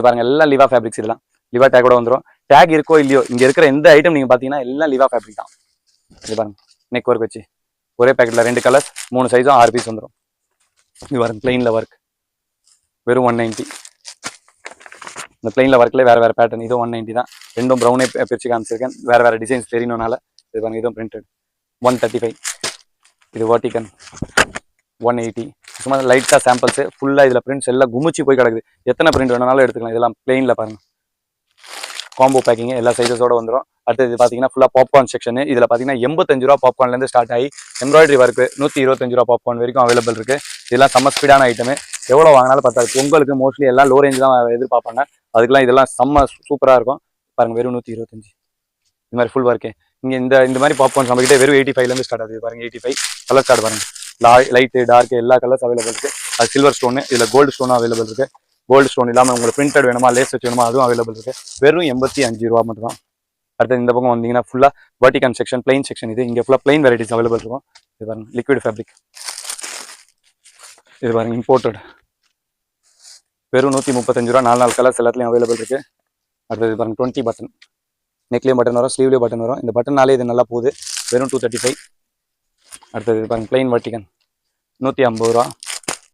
பாருங்க எல்லாம் லிவா ஃபேப்ரிக்ஸ். இதெல்லாம் லிவா டேக்கோட வந்துடும். டேக் இருக்கோ இல்லையோ இங்க இருக்கிற எந்த ஐட்டம் நீங்க பாத்தீங்கன்னா எல்லாம் லிவா ஃபேப்ரிக் தான். இது பாருங்க நெக் ஒர்க் வச்சு ஒரே பேக்கெட்ல 2 கலர்ஸ் 3 சைஸும் 6 பீஸ் வந்துடும். இது பாருங்க பிளெயின்ல ஒர்க் வெறும் 190. இந்த பிளெயின்ல ஒர்க்ல வேற பேட்டர்ன். இதுவும் 190 தான். ரெண்டும் ப்ரௌனே பிரிச்சு காமிச்சிருக்கேன். வேற டிசைன்ஸ் தெரியணும்னால. இது பாருங்க இதுவும் பிரிண்டட் 135. இது வாட்டிகன் 180. சும்மா லைட்டா சாம்பிள்ஸ். ஃபுல்லா இதுல பிரிண்ட்ஸ் எல்லாம் குமிச்சு போய் கிடக்குது. எத்தனை பிரிண்ட் வேணாலும் எடுத்துக்கலாம். இதெல்லாம் பிளெயின்ல பாருங்க காம்போ பேக்கிங் எல்லா சைஸஸோட வந்துடும். அடுத்து இது பார்த்தீங்கன்னா ஃபுல்லாக பாப்கார்ன் செக்ஷன். இதில் பார்த்தீங்கன்னா 85 ரூபா பாப்கார்ன்லேருந்து ஸ்டார்ட் ஆகி எம்ப்ராய்டரி ஒர்க்கு 125 ரூபா பாப்கார்ன் வரைக்கும் அவைலபிள் இருக்கு. இதெல்லாம் செம்ம ஸ்பீடான ஐட்டமு. எவ்வளோ வாங்கினாலும் பத்தாது. பொங்கலுக்கு மோஸ்ட்லி எல்லாம் லோ ரேஞ்ச் தான் எதிர்பார்ப்பாங்க. அதுக்கெல்லாம் இதெல்லாம் செம்ம சூப்பராக இருக்கும். பாருங்க வெறும் 125. இது மாதிரி ஃபுல் ஒர்க்கு. இங்கே இந்த மாதிரி பாப்கார்ன் நம்மகிட்ட வெறும் 85லேருந்து ஸ்டார்ட் ஆகுது. பாருங்க 85 கலர் ஸ்டார்ட் பாருங்க. லைட்டு டார்க் எல்லா கலர்ஸ் அவைலபிள் இருக்கு. அது சில்வர் ஸ்டோனு. இதில் கோல்டு ஸ்டோனும் அவைலபிள் இருக்கு. கோல்டு ஸ்டோன் இல்லாமல் உங்களுக்கு பிரிண்டட் வேணுமா லேஸ் வச்சு வேணுமா அதுவும் அவைலபிள் இருக்கு. வெறும் 85 ரூபா மட்டும் தான். அடுத்து இந்த பக்கம் வந்தீங்கன்னா ஃபுல்லாக வர்டிகன் செக்ஷன் பிளைன் செக்ஷன். இது இங்கே ஃபுல்லாக பிளைன் வெரைட்டிஸ் அவைலபிள் இருக்கும். இது பாருங்க லிக்விட் ஃபேப்ரிக். இது பாருங்க இம்போர்ட்டட் வெறும் 135 ரூபா. 4 கலர்ஸ் எல்லாத்துலையும் அவைலபிள் இருக்கு. அடுத்தது பாருங்க 20 பட்டன். நெக்லேயும் பட்டன் வரும், ஸ்லீவ்லேயும் பட்டன் வரும். இந்த பட்டன்னாலே இது நல்லா போகுது. வெறும் 235. அடுத்தது பாருங்க பிளைன் வர்டிகன் 150 ரூபா.